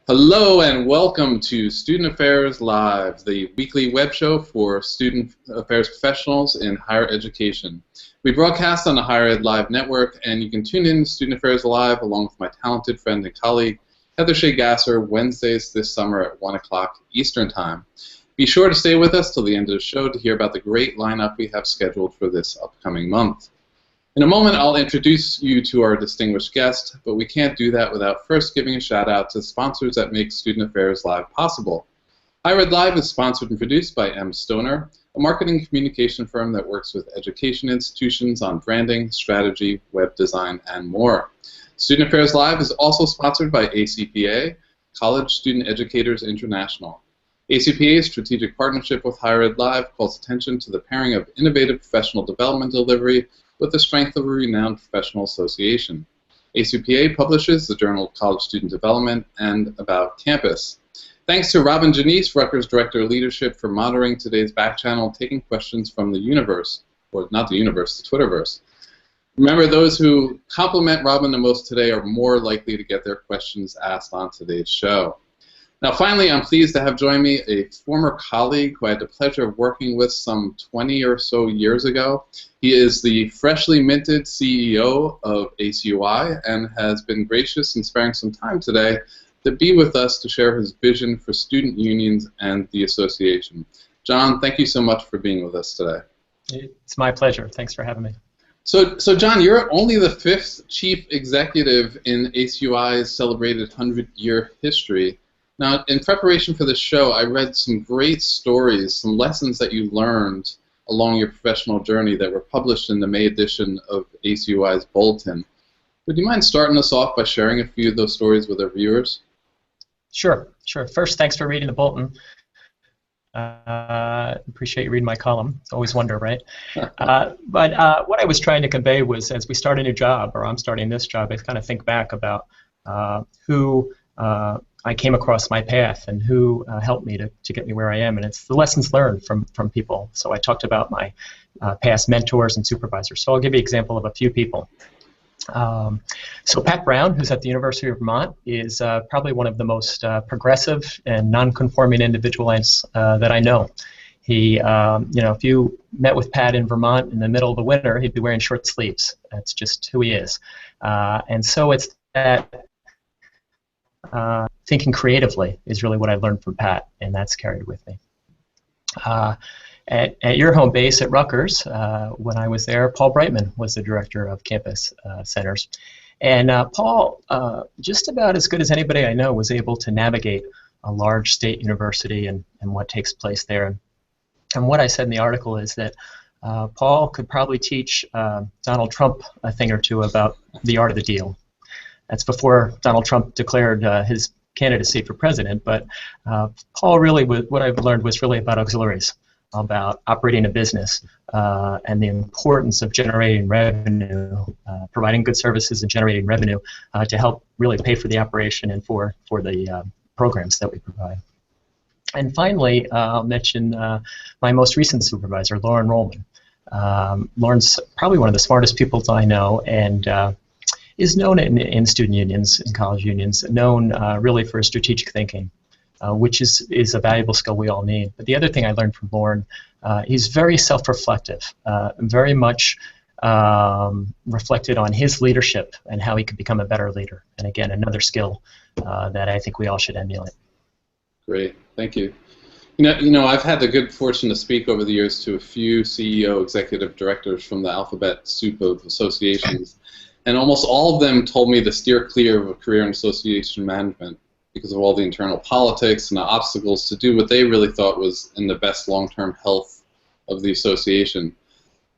Hello and welcome to Student Affairs Live, the weekly web show for student affairs professionals in higher education. We broadcast on the Higher Ed Live network, and you can tune in to Student Affairs Live along with my talented friend and colleague, Heather Shea Gasser, Wednesdays this summer at 1 o'clock Eastern Time. Be sure to stay with us till the end of the show to hear about the great lineup we have scheduled for this upcoming month. In a moment, I'll introduce you to our distinguished guest, but we can't do that without first giving a shout out to the sponsors that make Student Affairs Live possible. Higher Ed Live is sponsored and produced by M. Stoner, a marketing communication firm that works with education institutions on branding, strategy, web design, and more. Student Affairs Live is also sponsored by ACPA, College Student Educators International. ACPA's strategic partnership with Higher Ed Live calls attention to the pairing of innovative professional development delivery with the strength of a renowned professional association. ACPA publishes the Journal of College Student Development and About Campus. Thanks to Robin Janice, Rutgers Director of Leadership, for monitoring today's back channel, taking questions from the universe, or not the universe, the Twitterverse. Remember, those who compliment Robin the most today are more likely to get their questions asked on today's show. Now, finally, I'm pleased to have join me a former colleague who I had the pleasure of working with some 20 or so years ago. He is the freshly minted CEO of ACUI and has been gracious in sparing some time today to be with us to share his vision for student unions and the association. John, thank you so much for being with us today. It's my pleasure. Thanks for having me. So John, you're only the 5th chief executive in ACUI's celebrated 100-year history. Now, in preparation for this show, I read some great stories, some lessons that you learned along your professional journey that were published in the May edition of ACUI's Bulletin. Would you mind starting us off by sharing a few of those stories with our viewers? Sure. First, thanks for reading the Bulletin. Appreciate you reading my column. It's always wonder, right? But what I was trying to convey was, as we start a new job, or I'm starting this job, I kind of think back about who I came across my path and who helped me to get me where I am, and it's the lessons learned from people. So I talked about my past mentors and supervisors. So I'll give you an example of a few people. So Pat Brown, who's at the University of Vermont, is probably one of the most progressive and non-conforming individuals that I know. He, if you met with Pat in Vermont in the middle of the winter, he'd be wearing short sleeves. That's just who he is. And so it's that thinking creatively is really what I learned from Pat, and that's carried with me. At your home base at Rutgers, when I was there, Paul Brightman was the director of campus centers. And Paul, just about as good as anybody I know, was able to navigate a large state university and what takes place there. And what I said in the article is that Paul could probably teach Donald Trump a thing or two about the art of the deal. That's before Donald Trump declared his candidacy for president, but Paul really, what I've learned was really about auxiliaries, about operating a business, and the importance of generating revenue, providing good services and generating revenue to help really pay for the operation and for the programs that we provide. And finally, I'll mention my most recent supervisor, Lauren Rollman. Lauren's probably one of the smartest people I know, and is known in student unions, in college unions, known really for strategic thinking, which is a valuable skill we all need. But the other thing I learned from Lauren, he's very self-reflective, very much reflected on his leadership and how he could become a better leader. And again, another skill that I think we all should emulate. Great, thank you. You know, I've had the good fortune to speak over the years to a few CEO, executive directors from the alphabet soup of associations. And almost all of them told me to steer clear of a career in association management because of all the internal politics and the obstacles to do what they really thought was in the best long-term health of the association.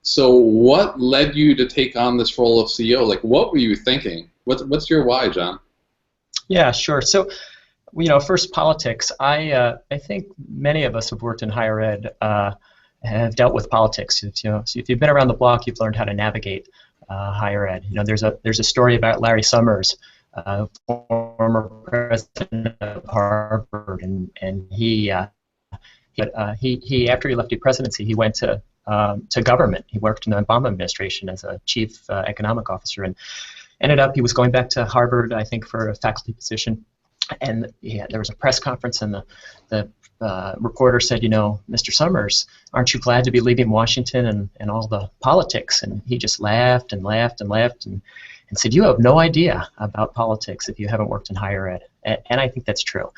So what led you to take on this role of CEO? Like, what were you thinking? What's your why, John? Yeah, sure. So, first politics. I think many of us have worked in higher ed have dealt with politics. So if you've been around the block, you've learned how to navigate higher ed. There's a story about Larry Summers, former president of Harvard, and he after he left the presidency, he went to government. He worked in the Obama administration as a chief economic officer, and ended up he was going back to Harvard, I think, for a faculty position. And yeah, there was a press conference, and the reporter said, Mr. Summers, aren't you glad to be leaving Washington and all the politics? And he just laughed and laughed and laughed and said, you have no idea about politics if you haven't worked in higher ed. And I think that's true.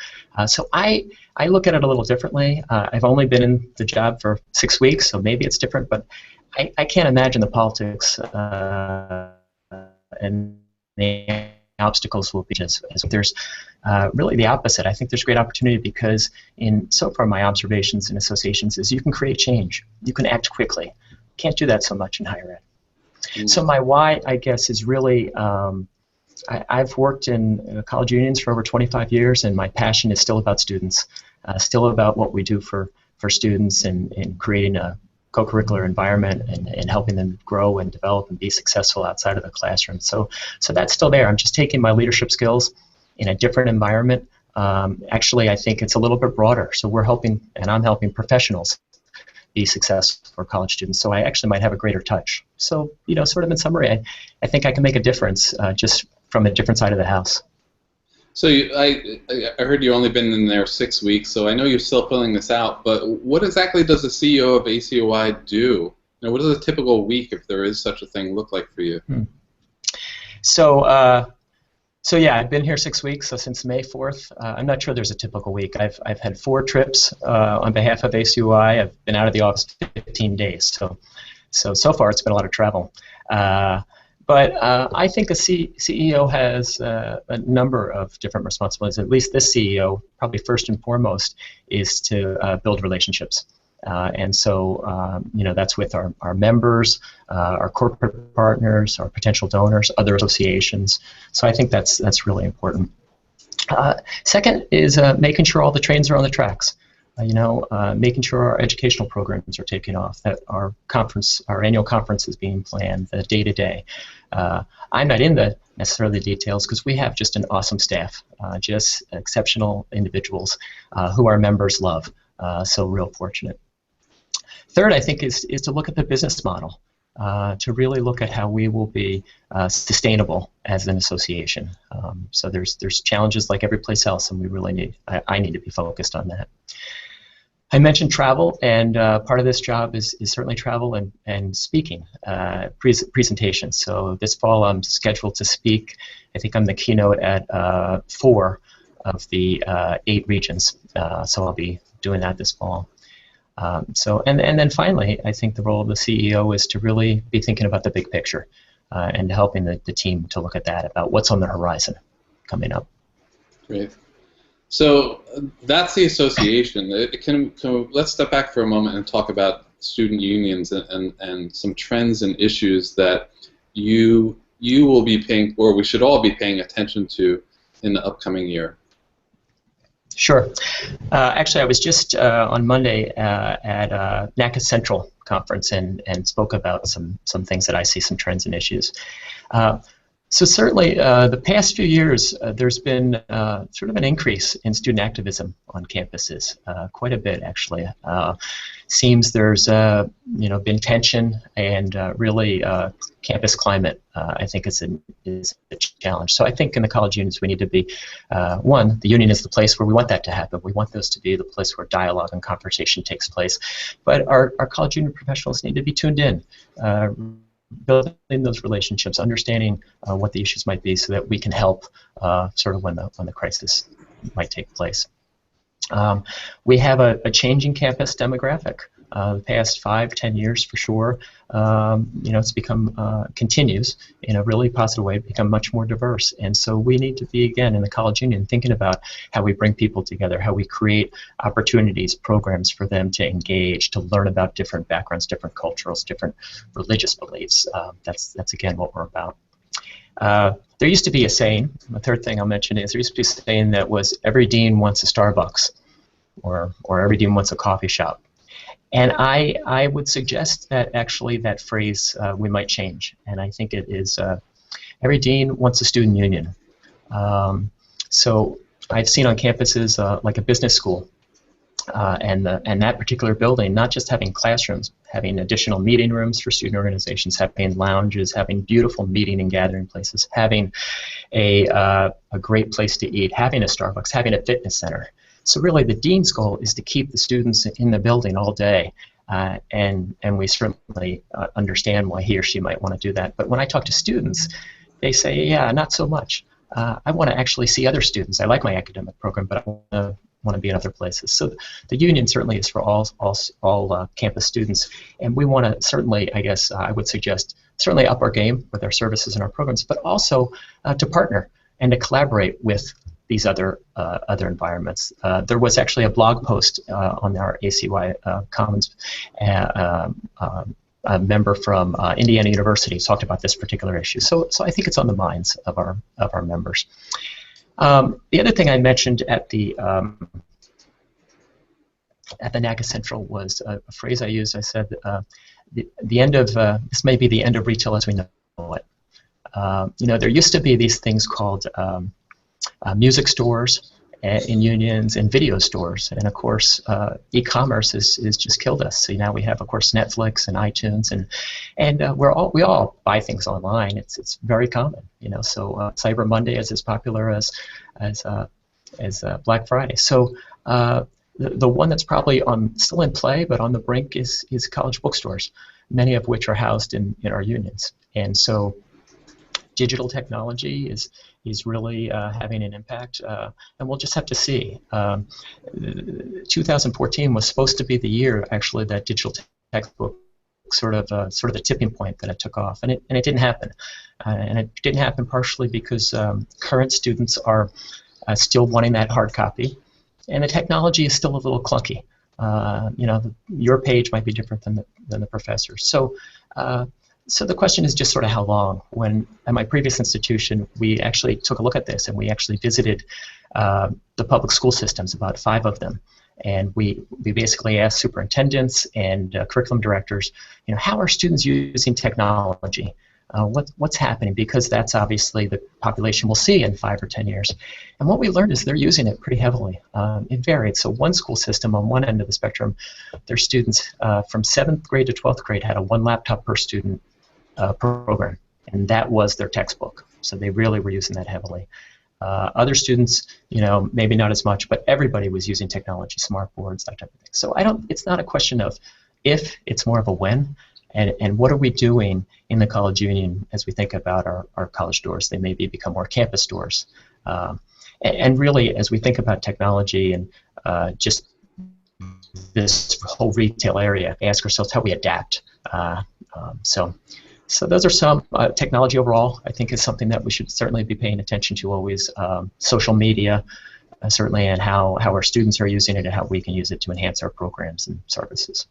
So I look at it a little differently. I've only been in the job for 6 weeks, so maybe it's different, but I can't imagine the politics and the obstacles will be as there's really the opposite. I think there's great opportunity because so far my observations and associations is you can create change. You can act quickly. Can't do that so much in higher ed. So my why, I guess, is really I've worked in college unions for over 25 years, and my passion is still about students, still about what we do for students and creating a co-curricular environment and helping them grow and develop and be successful outside of the classroom. So that's still there. I'm just taking my leadership skills in a different environment. Actually, I think it's a little bit broader. So we're helping, and I'm helping professionals be successful for college students. So I actually might have a greater touch. So, sort of in summary, I think I can make a difference just from a different side of the house. So I heard you only been in there 6 weeks, so I know you're still filling this out, but what exactly does the CEO of ACUI do? What does a typical week, if there is such a thing, look like for you? So yeah, I've been here 6 weeks, so since May 4th. I'm not sure there's a typical week. I've had 4 trips on behalf of ACUI. I've been out of the office 15 days, so far it's been a lot of travel. But I think a CEO has a number of different responsibilities. At least this CEO, probably first and foremost, is to build relationships. And so, that's with our members, our corporate partners, our potential donors, other associations. So I think that's really important. Second is making sure all the trains are on the tracks. Making sure our educational programs are taking off, that our annual conference is being planned, the day-to-day. I'm not in necessarily the details because we have just an awesome staff, just exceptional individuals who our members love. So real fortunate. Third, I think, is to look at the business model, to really look at how we will be sustainable as an association. So there's challenges like every place else, and we really I need to be focused on that. I mentioned travel, and part of this job is certainly travel and speaking, presentations. So this fall I'm scheduled to speak. I think I'm the keynote at 4 of the 8 regions, so I'll be doing that this fall. And then finally, I think the role of the CEO is to really be thinking about the big picture and helping the team to look at that, about what's on the horizon coming up. Great. So that's the association. Let's step back for a moment and talk about student unions and some trends and issues that you will be paying, or we should all be paying attention to in the upcoming year. Sure. Actually, I was just on Monday at NACA Central conference and spoke about some things that I see, some trends and issues. So certainly, the past few years, there's been sort of an increase in student activism on campuses, quite a bit actually. Seems there's been tension and really campus climate. I think is a challenge. So I think in the college unions we need to be one. The union is the place where we want that to happen. We want those to be the place where dialogue and conversation takes place. But our college union professionals need to be tuned in. Building those relationships, understanding what the issues might be, so that we can help sort of when the crisis might take place. We have a changing campus demographic. The past 5-10 years, for sure, it's become continues in a really positive way, become much more diverse. And so we need to be, again, in the college union, thinking about how we bring people together, how we create opportunities, programs for them to engage, to learn about different backgrounds, different cultures, different religious beliefs. That's again what we're about. There used to be a saying. The third thing I'll mention is there used to be a saying that was, "Every dean wants a Starbucks," or "Every dean wants a coffee shop." And I would suggest that actually that phrase we might change. And I think it is, every dean wants a student union. So I've seen on campuses like a business school and that particular building, not just having classrooms, having additional meeting rooms for student organizations, having lounges, having beautiful meeting and gathering places, having a great place to eat, having a Starbucks, having a fitness center. So really the dean's goal is to keep the students in the building all day, and we certainly understand why he or she might want to do that. But when I talk to students, they say, yeah, not so much. I want to actually see other students. I like my academic program, but I want to be in other places. So the union certainly is for all campus students, and we want to certainly, I guess, I would suggest, certainly up our game with our services and our programs, but also to partner and to collaborate with these other environments. There was actually a blog post on our ACUI Commons. A member from Indiana University talked about this particular issue. So I think it's on the minds of our members. The other thing I mentioned at the NACA Central was a phrase I used. I said, the end of this may be the end of retail as we know it. There used to be these things called music stores in unions and video stores, and of course e-commerce has just killed us. So now we have, of course, Netflix and iTunes, and we all buy things online. It's very common, So Cyber Monday is as popular as Black Friday. So the one that's probably still in play but on the brink is college bookstores, many of which are housed in our unions. And so digital technology is really having an impact, and we'll just have to see. 2014 was supposed to be the year, actually, that digital textbook sort of the tipping point that it took off, and it didn't happen. And it didn't happen partially because current students are still wanting that hard copy, and the technology is still a little clunky. Your page might be different than the professor's. So the question is just sort of how long. When at my previous institution, we actually took a look at this, and we actually visited the public school systems, about 5 of them, and we basically asked superintendents and curriculum directors, how are students using technology? What's happening? Because that's obviously the population we'll see in 5 or 10 years. And what we learned is they're using it pretty heavily. It varied. So one school system on one end of the spectrum, their students from 7th grade to 12th grade had a 1 laptop per student program, and that was their textbook. So they really were using that heavily. Other students, maybe not as much, but everybody was using technology, smart boards, that type of thing. So it's not a question of if, it's more of a when. And what are we doing in the college union as we think about our college doors? They maybe become more campus doors. And really, as we think about technology and just this whole retail area, ask ourselves how we adapt. So those are some. Technology overall, I think, is something that we should certainly be paying attention to always. Social media, certainly, and how our students are using it and how we can use it to enhance our programs and services.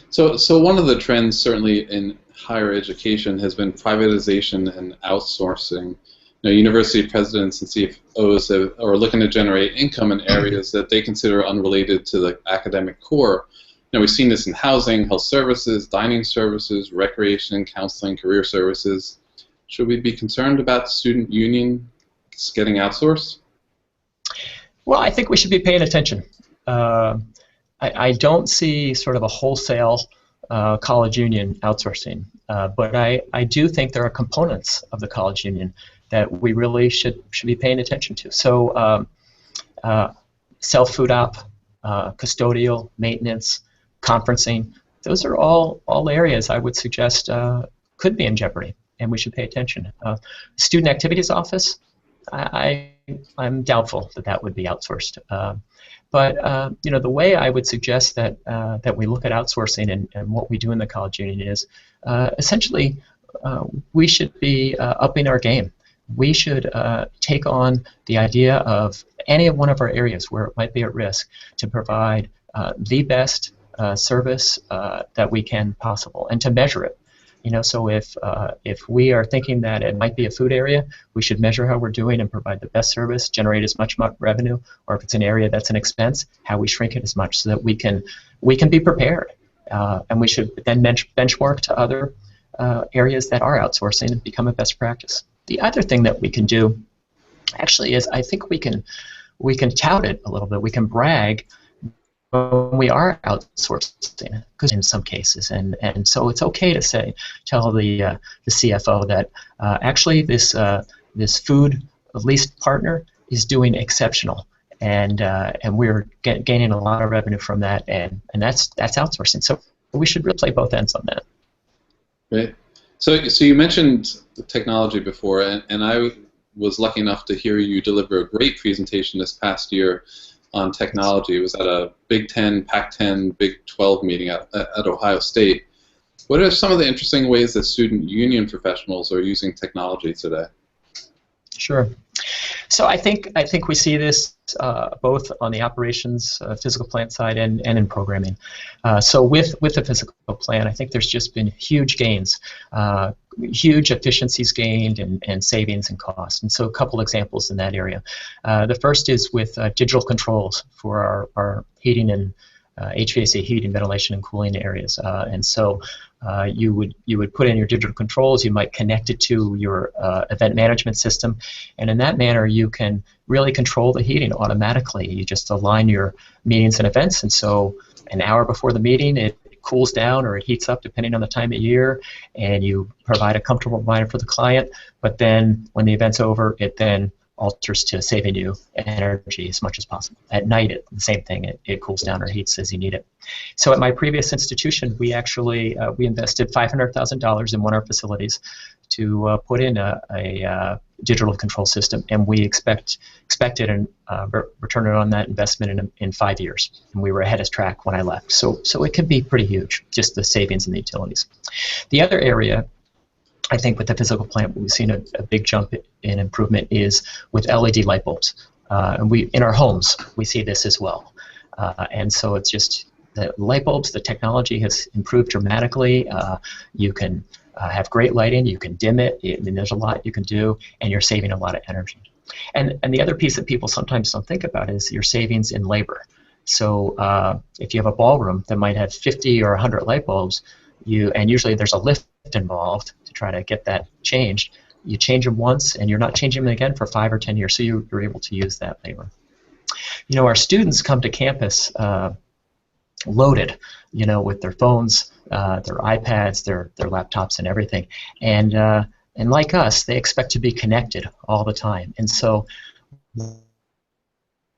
So one of the trends certainly in higher education has been privatization and outsourcing. University presidents and CFOs are looking to generate income in areas that they consider unrelated to the academic core. We've seen this in housing, health services, dining services, recreation, counseling, career services. Should we be concerned about student unions getting outsourced? Well, I think we should be paying attention. I don't see sort of a wholesale college union outsourcing, but I do think there are components of the college union that we really should be paying attention to. So self-food op, custodial, maintenance, conferencing, those are all areas I would suggest could be in jeopardy, and we should pay attention. Student activities office, I'm doubtful that would be outsourced. But the way I would suggest that we look at outsourcing and what we do in the college union is essentially we should be upping our game. We should take on the idea of any one of our areas where it might be at risk to provide the best service that we can possible, and to measure it. So if we are thinking that it might be a food area, we should measure how we're doing and provide the best service, generate as much revenue, or if it's an area that's an expense, how we shrink it as much so that we can be prepared. And we should then benchmark to other areas that are outsourcing and become a best practice. The other thing that we can do actually is I think we can tout it a little bit. We can brag when we are outsourcing, because in some cases, and so it's okay to tell the CFO that actually this food leased partner is doing exceptional, and we're gaining a lot of revenue from that, and that's outsourcing. So we should really play both ends on that. Great. So you mentioned the technology before, and I was lucky enough to hear you deliver a great presentation this past year on technology. It was at a Big 10, Pac-10, Big 12 meeting at Ohio State. What are some of the interesting ways that student union professionals are using technology today? Sure. So I think we see this both on the operations physical plant side and in programming. So with the physical plant, I think there's just been huge gains, huge efficiencies gained and savings and costs. And so a couple examples in that area. The first is with digital controls for our heating and HVAC heating, ventilation, and cooling areas. And so you would put in your digital controls. You might connect it to your event management system, and in that manner you can really control the heating automatically. You just align your meetings and events, and so an hour before the meeting it cools down or it heats up depending on the time of year, and you provide a comfortable environment for the client. But then when the event's over, it then alters to saving you energy as much as possible. At night, the same thing. It cools down or heats as you need it. So at my previous institution, we actually we invested $500,000 in one of our facilities to put in a digital control system, and we expected a return on that investment in 5 years, and we were ahead of track when I left. So it can be pretty huge, just the savings in the utilities. The other area, I think with the physical plant, we've seen a big jump in improvement is with LED light bulbs. And in our homes, we see this as well. And so it's just the light bulbs, the technology has improved dramatically. You can have great lighting, you can dim it, I mean, there's a lot you can do, and you're saving a lot of energy. And the other piece that people sometimes don't think about is your savings in labor. So if you have a ballroom that might have 50 or 100 light bulbs, and usually there's a lift involved to try to get that changed. You change them once, and you're not changing them again for 5 or 10 years, so you're able to use that labor. You know, our students come to campus loaded, you know, with their phones, their iPads, their laptops, and everything. And like us, they expect to be connected all the time. And so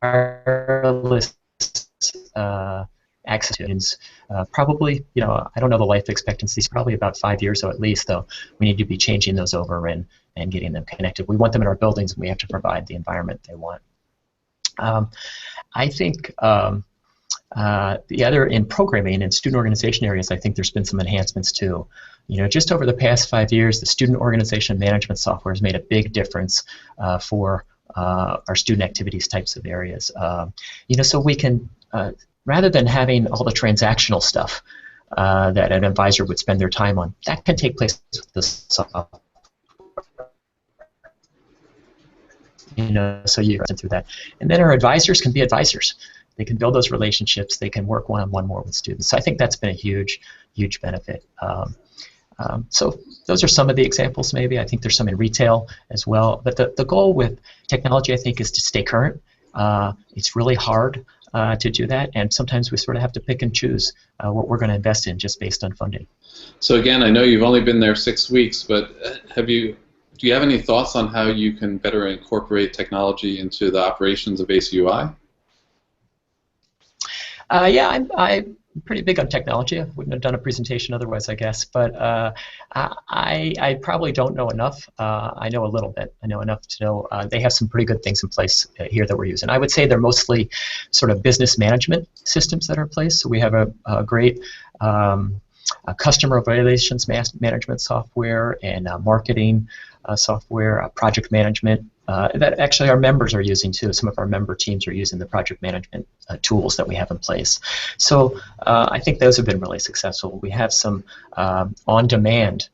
wireless access to probably, you know, I don't know the life expectancy, it's probably about 5 years, so at least, though, we need to be changing those over and getting them connected. We want them in our buildings, and we have to provide the environment they want. I think the other, in programming and student organization areas, I think there's been some enhancements too. You know, just over the past 5 years, the student organization management software has made a big difference for our student activities types of areas. You know, so we can, rather than having all the transactional stuff that an advisor would spend their time on, that can take place with the software. You know, so you run through that. And then our advisors can be advisors. They can build those relationships. They can work one-on-one more with students. So I think that's been a huge, huge benefit. So those are some of the examples maybe. I think there's some in retail as well. But the goal with technology, I think, is to stay current. It's really hard to do that, and sometimes we sort of have to pick and choose what we're going to invest in just based on funding. So again, I know you've only been there 6 weeks, but do you have any thoughts on how you can better incorporate technology into the operations of ACUI? Yeah, I'm pretty big on technology. I wouldn't have done a presentation otherwise, I guess. But I probably don't know enough. I know a little bit. I know enough to know they have some pretty good things in place here that we're using. I would say they're mostly sort of business management systems that are in place. So we have a great customer relations management software and marketing software, project management that actually our members are using too. Some of our member teams are using the project management tools that we have in place. So I think those have been really successful. We have some on-demand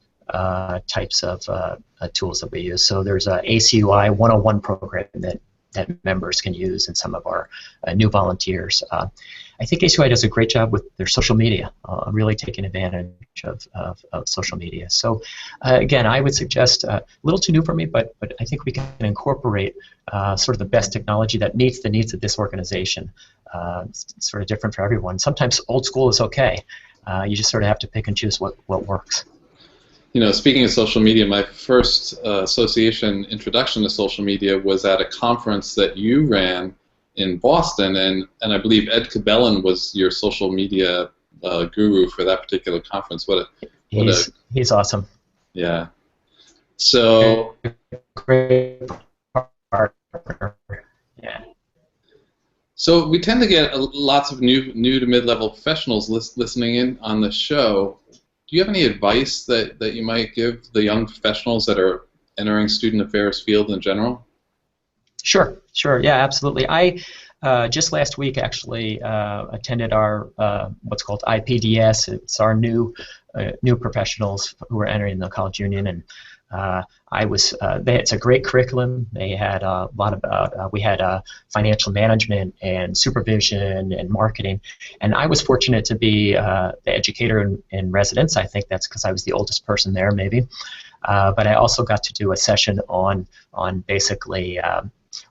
types of tools that we use. So there's a ACUI 101 program that members can use, and some of our new volunteers. I think ACUI does a great job with their social media, really taking advantage of social media. So again, I would suggest a little too new for me, but I think we can incorporate sort of the best technology that meets the needs of this organization It's sort of different for everyone. Sometimes old school is okay. You just sort of have to pick and choose what works. You know, speaking of social media, my first association introduction to social media was at a conference that you ran in Boston, and I believe Ed Cabellin was your social media guru for that particular conference. He's awesome. Yeah. So great partner. Yeah. So we tend to get lots of new to mid-level professionals listening in on the show. Do you have any advice that you might give the young professionals that are entering student affairs field in general? Sure. Yeah, absolutely. I just last week actually attended our what's called IPDS. It's our new professionals who are entering the college union, and it's a great curriculum. They had a lot about we had financial management and supervision and marketing, and I was fortunate to be the educator in residence. I think that's because I was the oldest person there, maybe. But I also got to do a session on basically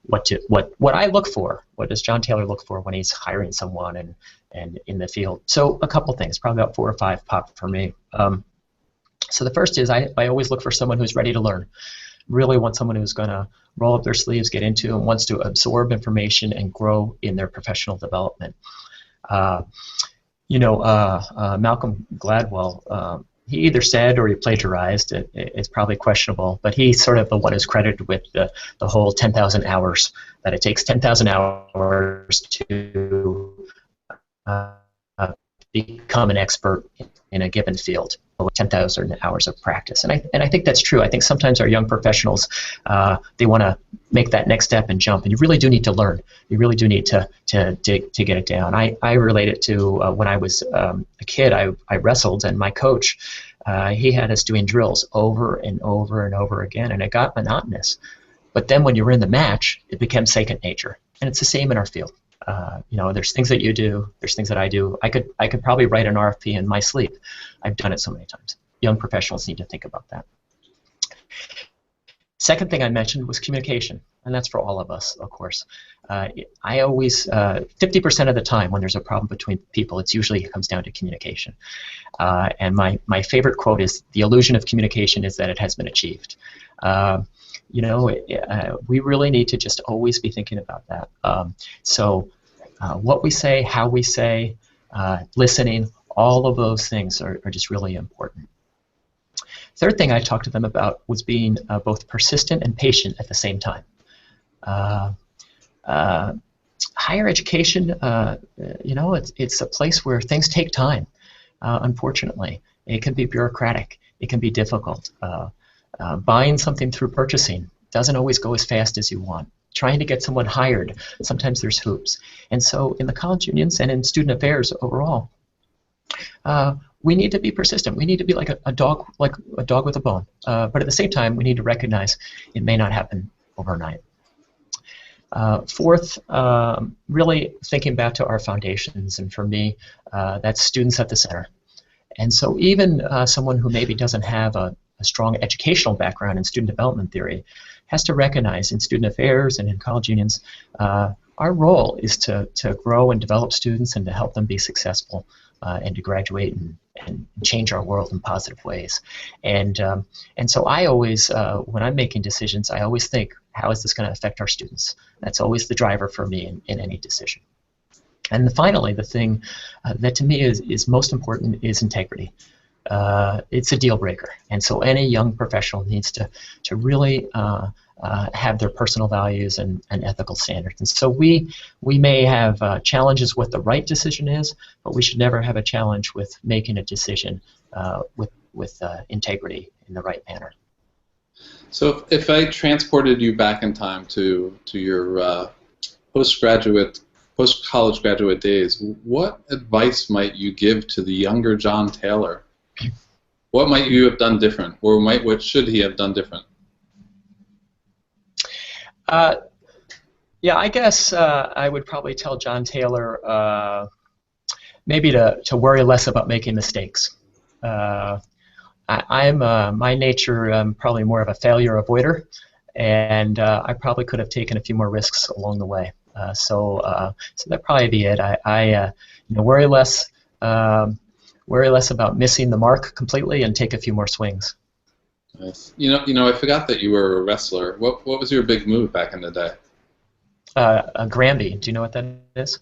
what I look for. What does John Taylor look for when he's hiring someone and in the field? So a couple things, probably about 4 or 5 popped for me. So the first is I always look for someone who's ready to learn. Really want someone who's going to roll up their sleeves, get into, and wants to absorb information and grow in their professional development. Malcolm Gladwell, he either said or he plagiarized. It's probably questionable, but he's sort of the one who's credited with the whole 10,000 hours, that it takes 10,000 hours to become an expert in a given field, with 10,000 hours of practice. And I think that's true. I think sometimes our young professionals, they want to make that next step and jump, and you really do need to learn. You really do need to get it down. I relate it to when I was a kid, I wrestled, and my coach, he had us doing drills over and over and over again, and it got monotonous. But then when you were in the match, it became second nature. And it's the same in our field. There's things that you do, there's things that I do. I could probably write an RFP in my sleep. I've done it so many times. Young professionals need to think about that. Second thing I mentioned was communication, and that's for all of us, of course. I always, 50% of the time when there's a problem between people, it comes down to communication. And my favorite quote is, "The illusion of communication is that it has been achieved." We really need to just always be thinking about that. What we say, how we say, listening, all of those things are just really important. Third thing I talked to them about was being both persistent and patient at the same time. Higher education, it's a place where things take time, unfortunately. It can be bureaucratic. It can be difficult. Buying something through purchasing doesn't always go as fast as you want. Trying to get someone hired, sometimes there's hoops. And so in the college unions and in student affairs overall, we need to be persistent. We need to be like a dog with a bone. But at the same time, we need to recognize it may not happen overnight. Fourth, really thinking back to our foundations, and for me, that's students at the center. And so even someone who maybe doesn't have a strong educational background in student development theory has to recognize in student affairs and in college unions, our role is to grow and develop students and to help them be successful and to graduate and change our world in positive ways. And so I always, when I'm making decisions, I always think, how is this going to affect our students? That's always the driver for me in any decision. And finally, the thing that to me is most important is integrity. It's a deal breaker, and so any young professional needs to really have their personal values and ethical standards. And so we may have challenges with the right decision is, but we should never have a challenge with making a decision with integrity in the right manner. So if I transported you back in time to your post-college graduate days, what advice might you give to the younger John Taylor? What might you have done different, or what should he have done different? Yeah, I guess I would probably tell John Taylor maybe to worry less about making mistakes. I'm my nature, I'm probably more of a failure avoider, and I probably could have taken a few more risks along the way. So that'd probably be it. I worry less about missing the mark completely and take a few more swings. Nice. I forgot that you were a wrestler. What was your big move back in the day? A Granby. Do you know what that is?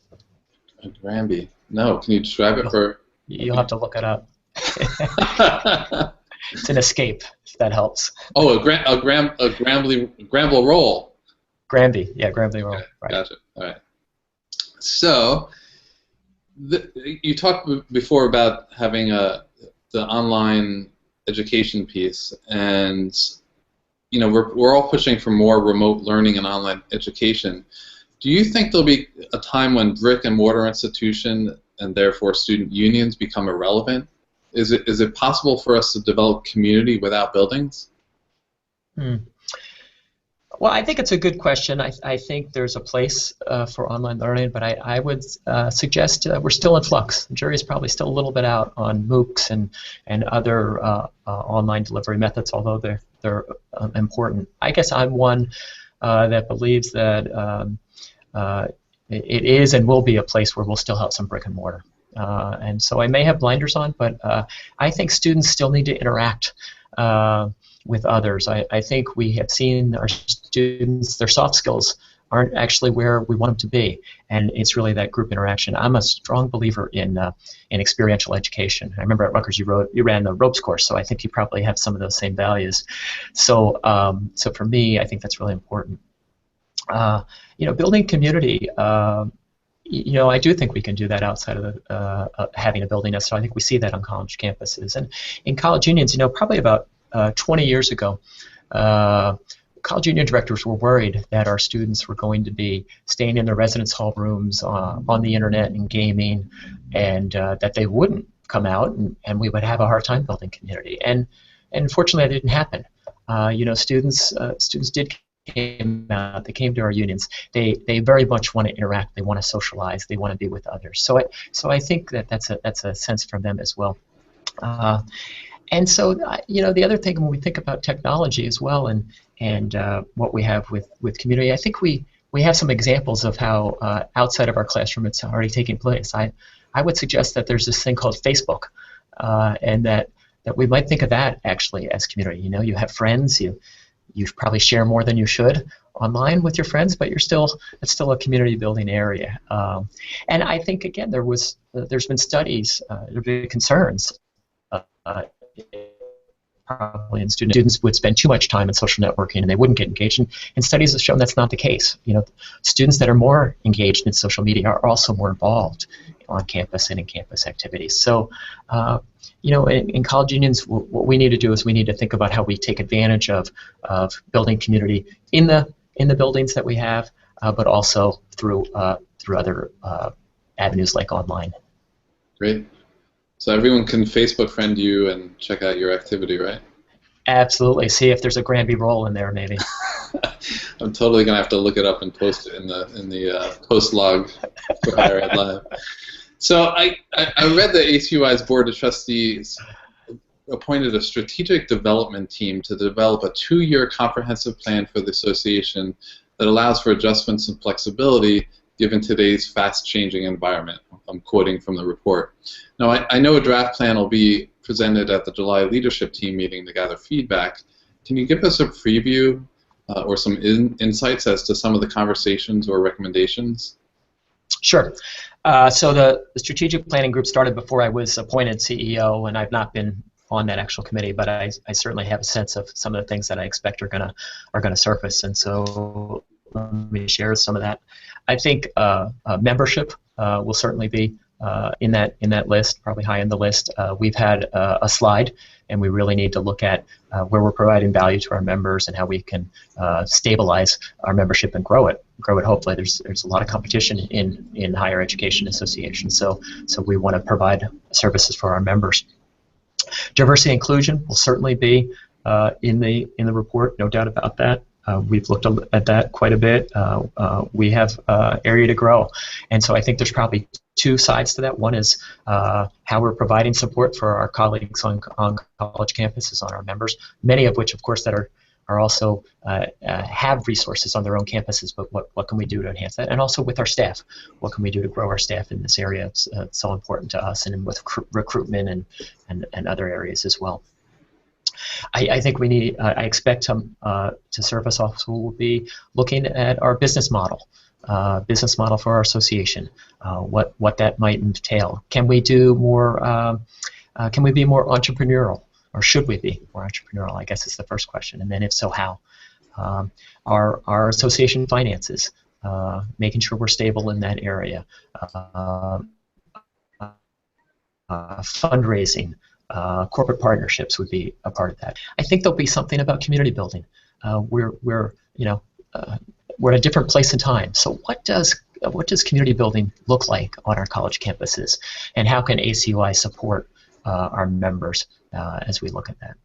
A Granby. No. Can you describe it for? You'll have to look it up. It's an escape, if that helps. Oh, a Gramble roll. Granby. Yeah, Granby roll. Okay, right. Gotcha. All right. So, you talked before about having the online education piece, and we're all pushing for more remote learning and online education. Do you think there'll be a time when brick and mortar institution and therefore student unions become irrelevant? Is it possible for us to develop community without buildings? Well, I think it's a good question. I think there's a place for online learning, but I would suggest we're still in flux. The jury's probably still a little bit out on MOOCs and other online delivery methods, although they're important. I guess I'm one that believes that it is and will be a place where we'll still have some brick and mortar. And so I may have blinders on, but I think students still need to interact with others. I think we have seen our students, their soft skills aren't actually where we want them to be, and it's really that group interaction. I'm a strong believer in experiential education. I remember at Rutgers you ran the ropes course, so I think you probably have some of those same values. So for me, I think that's really important. Building community. I do think we can do that outside of having a building. So I think we see that on college campuses. And in college unions, probably about 20 years ago, college union directors were worried that our students were going to be staying in their residence hall rooms on the internet and gaming, and that they wouldn't come out, and we would have a hard time building community. And fortunately, that didn't happen. Students did came out. They came to our unions. They very much want to interact. They want to socialize. They want to be with others. So I think that's a sense from them as well. And so the other thing when we think about technology as well and what we have with community, I think we have some examples of how outside of our classroom it's already taking place. I would suggest that there's this thing called Facebook, and that we might think of that actually as community. You have friends. You probably share more than you should online with your friends, but it's still a community building area. And I think again there's been studies, there've been concerns probably in students would spend too much time in social networking and they wouldn't get engaged. And studies have shown that's not the case. Students that are more engaged in social media are also more involved on campus and in campus activities. So, in college unions, what we need to do is we need to think about how we take advantage of building community in the buildings that we have, but also through other avenues like online. Great. So everyone can Facebook friend you and check out your activity, right? Absolutely. See if there's a Granby roll in there, maybe. I'm totally gonna have to look it up and post it in the post log for Higher Ed Live. So I read that ACUI's Board of Trustees appointed a strategic development team to develop a 2-year comprehensive plan for the association that allows for adjustments and flexibility given today's fast-changing environment. I'm quoting from the report. Now, I know a draft plan will be presented at the July leadership team meeting to gather feedback. Can you give us a preview or some insights as to some of the conversations or recommendations? Sure. So the strategic planning group started before I was appointed CEO, and I've not been on that actual committee, but I certainly have a sense of some of the things that I expect are gonna surface, and so let me share some of that. I think membership will certainly be in that list, probably high in the list. We've had a slide, and we really need to look at where we're providing value to our members and how we can stabilize our membership and grow it. Hopefully, there's a lot of competition in higher education associations, so we want to provide services for our members. Diversity and inclusion will certainly be in the report, no doubt about that. We've looked at that quite a bit. We have area to grow, and so I think there's probably two sides to that. One is how we're providing support for our colleagues on college campuses, on our members, many of which, of course, that are are also have resources on their own campuses, but what can we do to enhance that? And also with our staff, what can we do to grow our staff in this area? It's so important to us, and with recruitment and other areas as well. I think we need. I expect to service also will be looking at our business model for our association. What that might entail. Can we do more? Can we be more entrepreneurial, or should we be more entrepreneurial? I guess is the first question. And then, if so, how? Our association finances, making sure we're stable in that area. Fundraising. Corporate partnerships would be a part of that. I think there'll be something about community building. We're at a different place in time. So what does community building look like on our college campuses, and how can ACUI support our members as we look at that?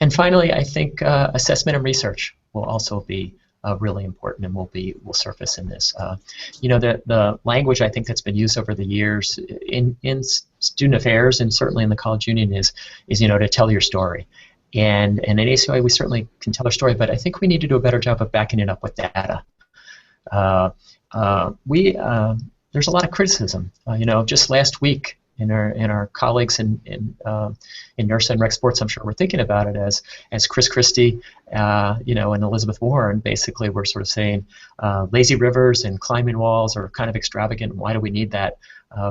And finally, I think assessment and research will also be really important, and will surface in this. The language I think that's been used over the years in student affairs and certainly in the college union is to tell your story. And in ACUI we certainly can tell our story, but I think we need to do a better job of backing it up with data. There's a lot of criticism. Just last week, in our colleagues in nurse and rec sports, I'm sure we're thinking about it as Chris Christie, and Elizabeth Warren basically were sort of saying lazy rivers and climbing walls are kind of extravagant. Why do we need that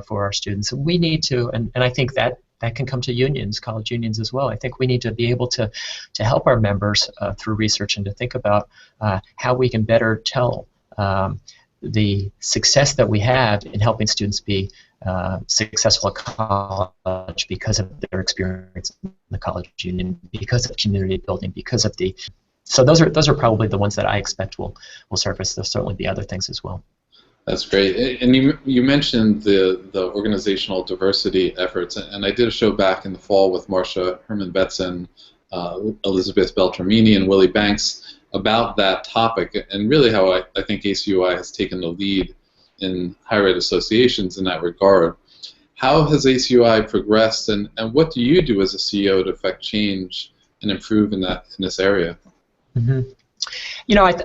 for our students? And we need to, and I think that can come to unions, college unions as well. I think we need to be able to help our members through research and to think about how we can better tell the success that we have in helping students be successful at college because of their experience in the college union, because of community building, because of so those are probably the ones that I expect will surface. There'll certainly be other things as well. That's great. And you mentioned the organizational diversity efforts, and I did a show back in the fall with Marcia Herman-Betson, Elizabeth Beltramini, and Willie Banks about that topic, and really how I think ACUI has taken the lead in higher ed associations in that regard. How has ACUI progressed, and what do you do as a CEO to affect change and improve in this area? Mm-hmm.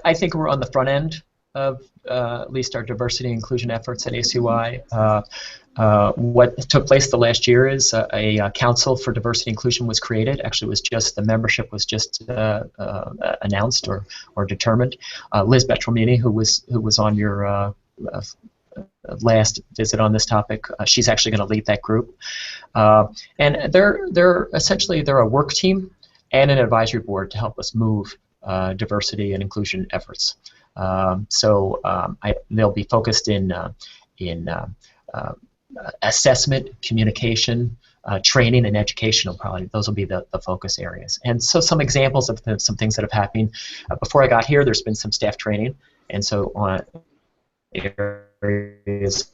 I think we're on the front end of at least our diversity and inclusion efforts at ACUI. What took place the last year is a council for diversity and inclusion was created. Actually, the membership was just announced or determined. Liz Beltramini, who was on your last visit on this topic, she's actually going to lead that group. And they're essentially a work team and an advisory board to help us move diversity and inclusion efforts. They'll be focused in assessment, communication, training, and educational. Probably those will be the focus areas. And so some examples of some things that have happened. Before I got here, there's been some staff training, and so on areas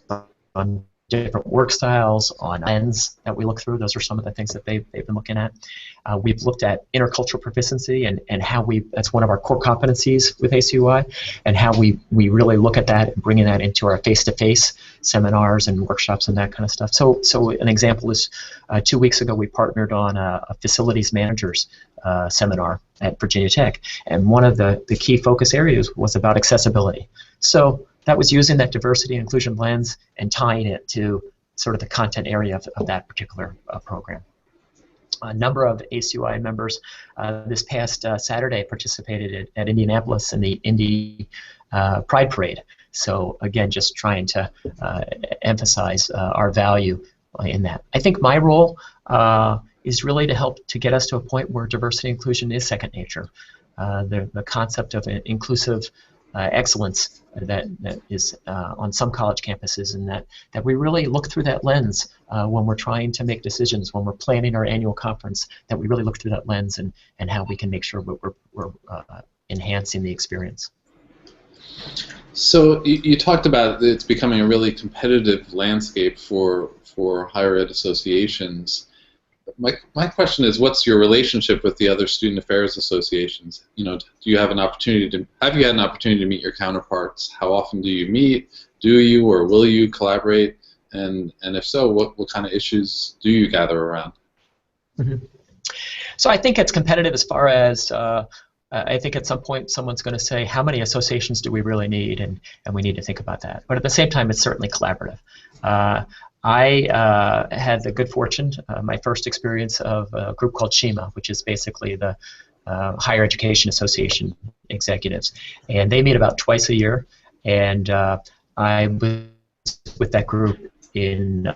on different work styles, on lens that we look through. Those are some of the things that they've been looking at. We've looked at intercultural proficiency and how that's one of our core competencies with ACUI, and how we really look at that and bringing that into our face-to-face seminars and workshops and that kind of stuff. So an example is 2 weeks ago we partnered on a facilities managers seminar at Virginia Tech, and one of the key focus areas was about accessibility. So that was using that diversity and inclusion lens and tying it to sort of the content area of that particular program. A number of ACUI members this past Saturday participated at Indianapolis in the Indy Pride Parade. So again, just trying to emphasize our value in that. I think my role is really to help to get us to a point where diversity and inclusion is second nature. The concept of inclusive excellence that is on some college campuses, and that we really look through that lens when we're trying to make decisions, when we're planning our annual conference, that we really look through that lens and how we can make sure we're enhancing the experience. So you talked about it's becoming a really competitive landscape for higher ed associations. My question is, what's your relationship with the other student affairs associations? Do you have an opportunity have you had an opportunity to meet your counterparts? How often do you meet? Do you or will you collaborate? And if so, what kind of issues do you gather around? Mm-hmm. So I think it's competitive as far as I think at some point someone's going to say, how many associations do we really need? And we need to think about that. But at the same time, it's certainly collaborative. I had the good fortune, my first experience of a group called SHEMA, which is basically the Higher Education Association executives. And they meet about twice a year. And I was with that group in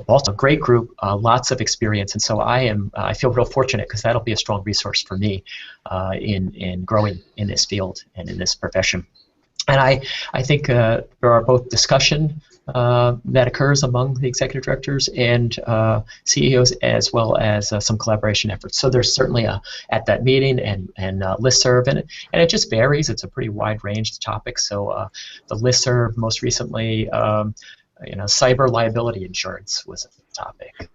also a great group, lots of experience, and so I feel real fortunate because that'll be a strong resource for me in growing in this field and in this profession. And I think there are both discussion that occurs among the executive directors and CEOs, as well as some collaboration efforts. So there's certainly at that meeting and listserv, and it just varies. It's a pretty wide range of topics. So the listserv most recently. Cyber liability insurance was a topic.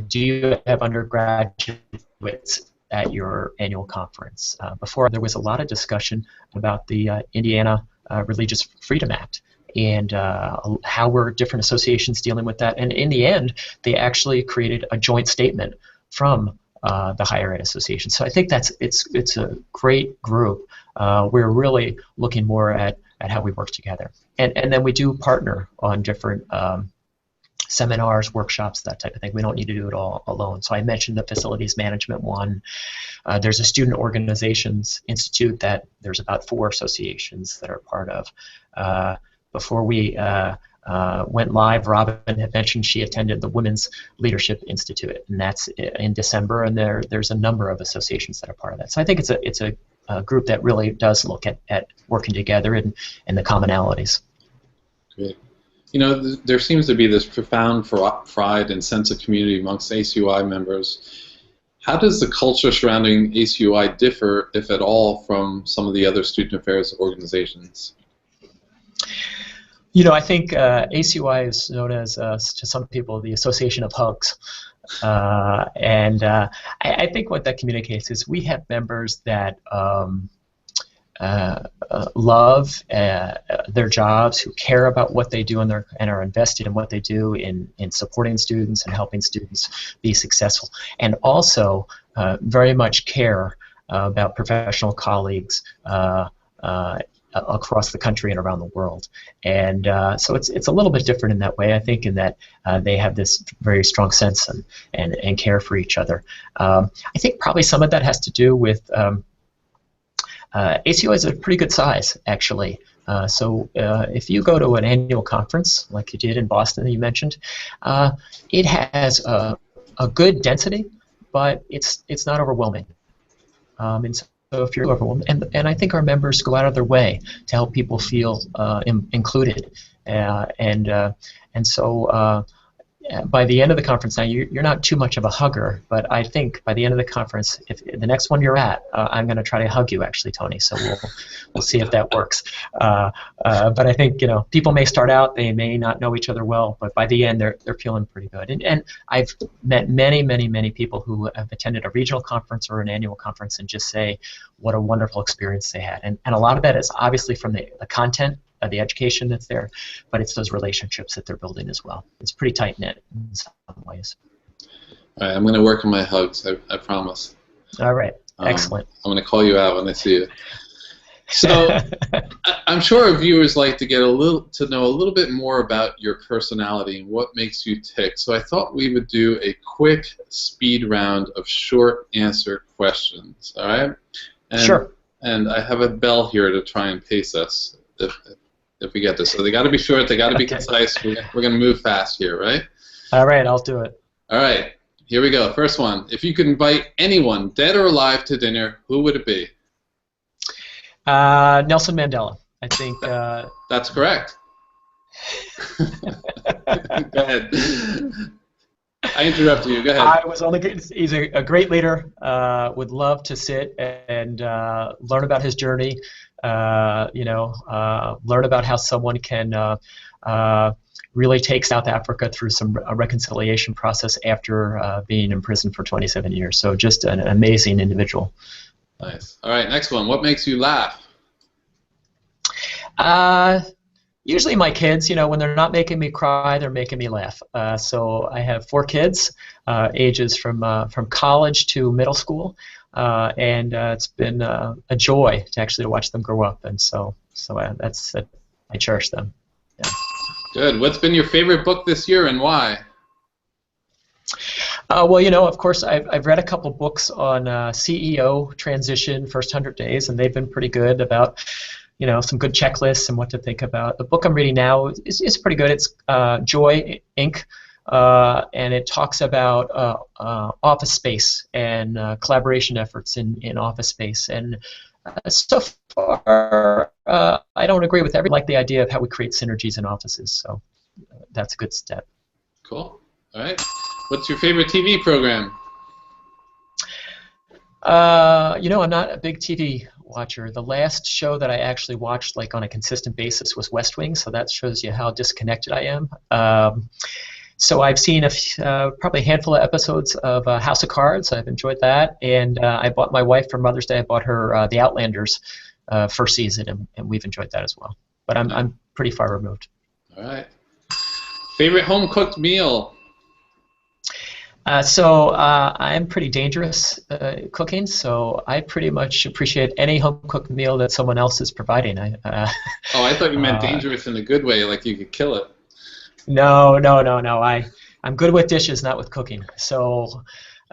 Do you have undergraduates at your annual conference? Before, there was a lot of discussion about the Indiana Religious Freedom Act and how were different associations dealing with that. And in the end, they actually created a joint statement from the Higher Ed Association. So I think it's a great group. We're really looking more at how we work together. And then we do partner on different seminars, workshops, that type of thing. We don't need to do it all alone. So I mentioned the facilities management one. There's a student organizations institute that there's about 4 associations that are part of. Before we went live, Robin had mentioned she attended the Women's Leadership Institute, and that's in December, and there's a number of associations that are part of that. So I think it's a group that really does look at working together and the commonalities. Great. There seems to be this profound pride and sense of community amongst ACUI members. How does the culture surrounding ACUI differ, if at all, from some of the other student affairs organizations? I think ACUI is known as, to some people, the Association of Hugs. I think what that communicates is we have members that love their jobs, who care about what they do and are invested in what they do in supporting students and helping students be successful, and also very much care about professional colleagues across the country and around the world. And so it's a little bit different in that way, I think, in that they have this very strong sense and care for each other. I think probably some of that has to do with ACUI is a pretty good size, actually. So if you go to an annual conference, like you did in Boston that you mentioned, it has a good density, but it's not overwhelming. And so if you're overwhelmed, and I think our members go out of their way to help people feel included, and so by the end of the conference, now you're not too much of a hugger, but I think by the end of the conference, if the next one you're at, I'm going to try to hug you, actually, Tony. So we'll see if that works. But I think people may start out, they may not know each other well, but by the end they're feeling pretty good. And I've met many people who have attended a regional conference or an annual conference and just say what a wonderful experience they had. And a lot of that is obviously from the content. The education that's there, but it's those relationships that they're building as well. It's pretty tight-knit in some ways. All right, I'm going to work on my hugs, I promise. All right, excellent. I'm going to call you out when I see you. So I'm sure our viewers like to get to know a little bit more about your personality and what makes you tick. So I thought we would do a quick speed round of short answer questions, all right? Sure. And I have a bell here to try and pace us if we get this. So they got to be short, they got to be concise. We're going to move fast here, right? All right, I'll do it. All right, here we go. First one. If you could invite anyone, dead or alive, to dinner, who would it be? Nelson Mandela. I think. That's correct. Go ahead. I interrupted you. Go ahead. I was only. He's a great leader. Would love to sit and learn about his journey. Learn about how someone can really take South Africa through a reconciliation process after being in prison for 27 years. So just an amazing individual. Nice. All right, next one. What makes you laugh? Usually my kids, when they're not making me cry, they're making me laugh. So I have 4 kids, ages from college to middle school, and it's been a joy to actually watch them grow up, and so I cherish them. Yeah. Good. What's been your favorite book this year and why? Well, of course, I've read a couple books on CEO transition, first 100 days, and they've been pretty good about, some good checklists and what to think about. The book I'm reading now is pretty good. It's Joy, Inc., and it talks about office space and collaboration efforts in office space. And so far, I don't agree with everything. I like the idea of how we create synergies in offices, so that's a good step. Cool. All right. What's your favorite TV program? I'm not a big TV watcher. The last show that I actually watched on a consistent basis was West Wing, so that shows you how disconnected I am. So I've seen probably a handful of episodes of House of Cards. I've enjoyed that, and I bought my wife for Mother's Day. I bought her The Outlanders first season, and we've enjoyed that as well. But I'm pretty far removed. All right. Favorite home cooked meal? So I'm pretty dangerous cooking, so I pretty much appreciate any home-cooked meal that someone else is providing. I thought you meant dangerous in a good way, like you could kill it. No. I'm good with dishes, not with cooking. So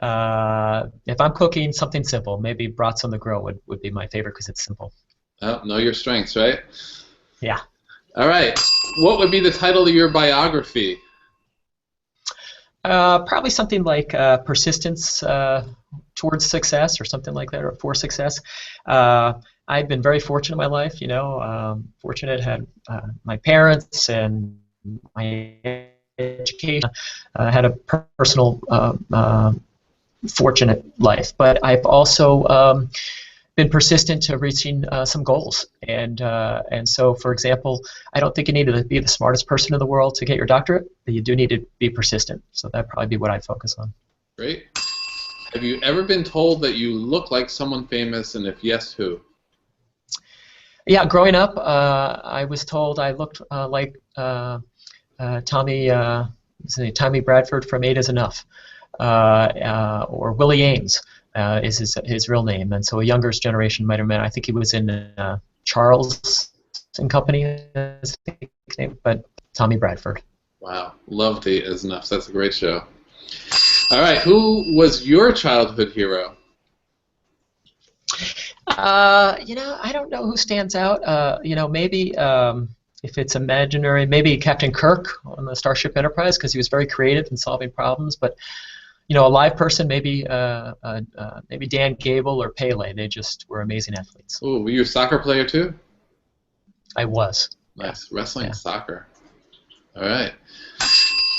if I'm cooking something simple, maybe brats on the grill would be my favorite because it's simple. Oh, know your strengths, right? Yeah. All right. What would be the title of your biography? Probably something like persistence towards success or something like that, or for success. I've been very fortunate in my life, fortunate had my parents and my education. Had a personal fortunate life, but I've also been persistent to reaching some goals, and so, for example, I don't think you need to be the smartest person in the world to get your doctorate, but you do need to be persistent. So that'd probably be what I'd focus on. Great. Have you ever been told that you look like someone famous, and if yes, who? Yeah, growing up, I was told I looked like Tommy Bradford from Eight Is Enough, or Willie Ames. Is his real name, and so a younger generation might have met. I think he was in Charles and Company, but Tommy Bradford. Wow, loved Eight Is Enough. That's a great show. All right, who was your childhood hero? I don't know who stands out. Maybe if it's imaginary, maybe Captain Kirk on the Starship Enterprise, because he was very creative in solving problems, but. A live person, maybe Dan Gable or Pele. They just were amazing athletes. Oh, were you a soccer player too? I was. Nice. Wrestling, soccer. All right.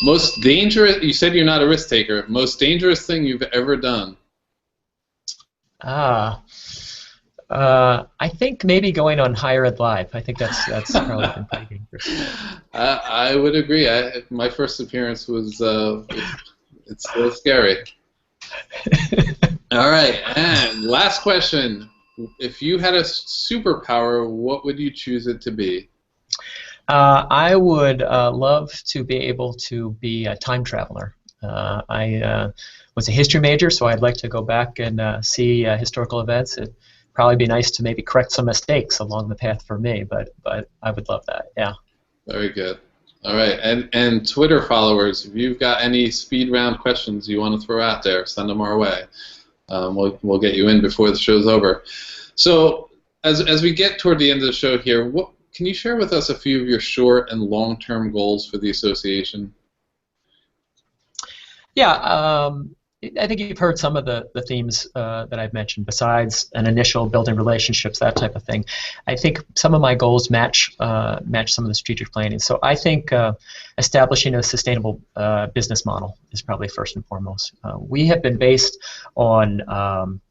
Most dangerous, you said you're not a risk taker. Most dangerous thing you've ever done? I think maybe going on Higher Ed Live. I think that's probably been pretty dangerous. I would agree. My first appearance was... it's still scary. All right, and last question. If you had a superpower, what would you choose it to be? I would love to be able to be a time traveler. I was a history major, so I'd like to go back and see historical events. It'd probably be nice to maybe correct some mistakes along the path for me, but I would love that, yeah. Very good. All right, and Twitter followers, if you've got any speed round questions you want to throw out there, send them our way. We'll get you in before the show's over. So as we get toward the end of the show here, can you share with us a few of your short and long-term goals for the association? Yeah, I think you've heard some of the themes that I've mentioned, besides an initial building relationships, that type of thing. I think some of my goals match some of the strategic planning. So I think establishing a sustainable business model is probably first and foremost. We have been based on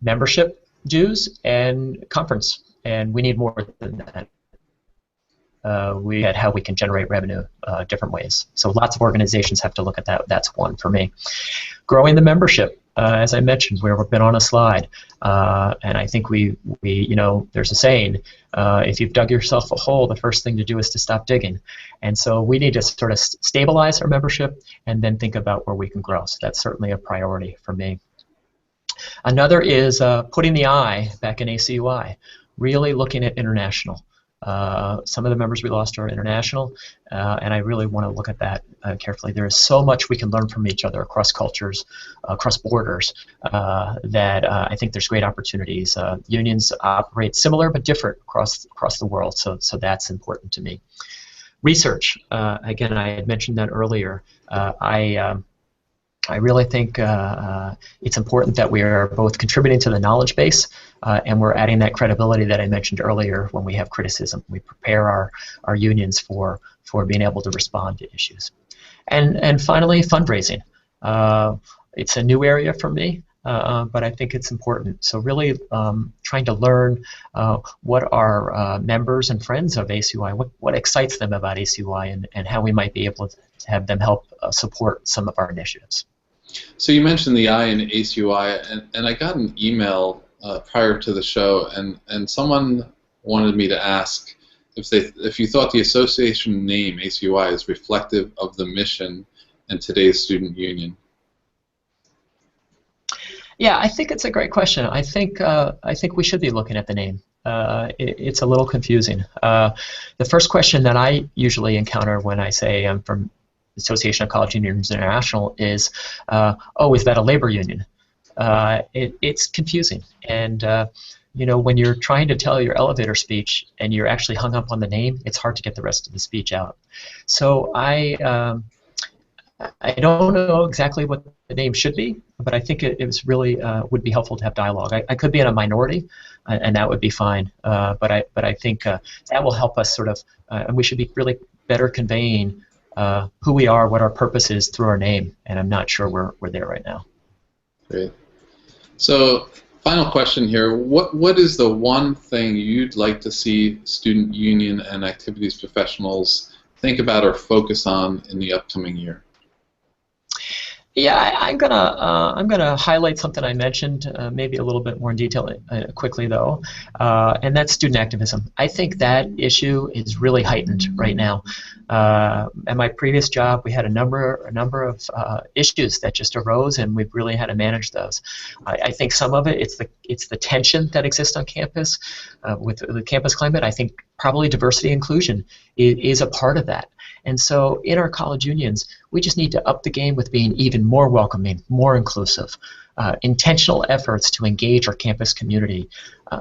membership dues and conference, and we need more than that. We at how we can generate revenue different ways. So lots of organizations have to look at that. That's one for me. Growing the membership. as I mentioned, we've been on a slide, and I think there's a saying, if you've dug yourself a hole, the first thing to do is to stop digging. And so we need to sort of stabilize our membership and then think about where we can grow. So that's certainly a priority for me. Another is putting the I back in ACUI, really looking at international. Some of the members we lost are international, and I really want to look at that carefully. There is so much we can learn from each other across cultures, across borders, that I think there's great opportunities. Unions operate similar but different across the world, so that's important to me. Research, again, I had mentioned that earlier. I really think it's important that we are both contributing to the knowledge base and we're adding that credibility that I mentioned earlier when we have criticism. We prepare our unions for being able to respond to issues. And finally, fundraising. It's a new area for me, but I think it's important. So really trying to learn what our members and friends of ACUI, what excites them about ACUI, and how we might be able to have them help support some of our initiatives. So you mentioned the I in ACUI, and I got an email prior to the show, and someone wanted me to ask if you thought the association name ACUI is reflective of the mission and today's student union. Yeah, I think it's a great question. I think we should be looking at the name. It's a little confusing. The first question that I usually encounter when I say I'm from Association of College Unions International is, oh, is that a labor union? It's confusing, and when you're trying to tell your elevator speech and you're actually hung up on the name, it's hard to get the rest of the speech out. So I don't know exactly what the name should be, but I think it was really would be helpful to have dialogue. I could be in a minority, and that would be fine. But I think that will help us sort of, and we should be really better conveying who we are, what our purpose is through our name, and I'm not sure we're there right now. Great. So, final question here. What is the one thing you'd like to see student union and activities professionals think about or focus on in the upcoming year? Yeah, I'm gonna highlight something I mentioned, maybe a little bit more in detail quickly though, and that's student activism. I think that issue is really heightened right now. At my previous job, we had a number of issues that just arose, and we've really had to manage those. I think some of it it's the tension that exists on campus with the campus climate. I think probably diversity and inclusion is a part of that. And so in our college unions, we just need to up the game with being even more welcoming, more inclusive, intentional efforts to engage our campus community.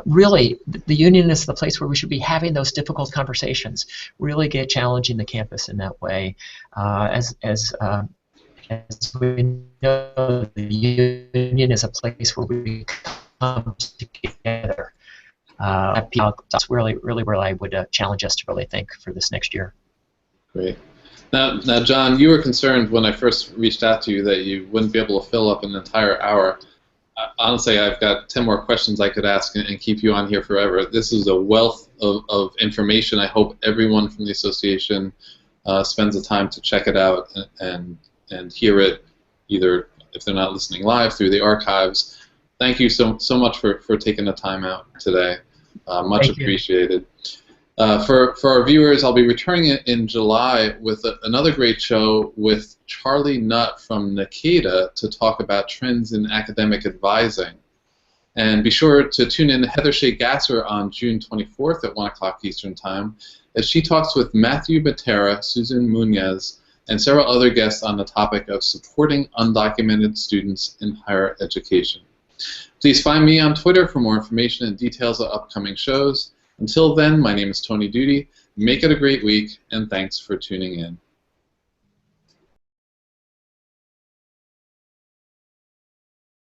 Really, the union is the place where we should be having those difficult conversations, really get challenging the campus in that way. As we know, the union is a place where we come together. That's really where I would challenge us to really think for this next year. Great. Now, John, you were concerned when I first reached out to you that you wouldn't be able to fill up an entire hour. Honestly, I've got 10 more questions I could ask and keep you on here forever. This is a wealth of information. I hope everyone from the association spends the time to check it out and hear it, either if they're not listening live through the archives. Thank you so much for taking the time out today. Much appreciated. For our viewers, I'll be returning in July with another great show with Charlie Nutt from NACADA to talk about trends in academic advising. And be sure to tune in to Heather Shea Gasser on June 24th at 1 o'clock Eastern Time as she talks with Matthew Batera, Susan Munez, and several other guests on the topic of supporting undocumented students in higher education. Please find me on Twitter for more information and details of upcoming shows. Until then, my name is Tony Doody. Make it a great week, and thanks for tuning in.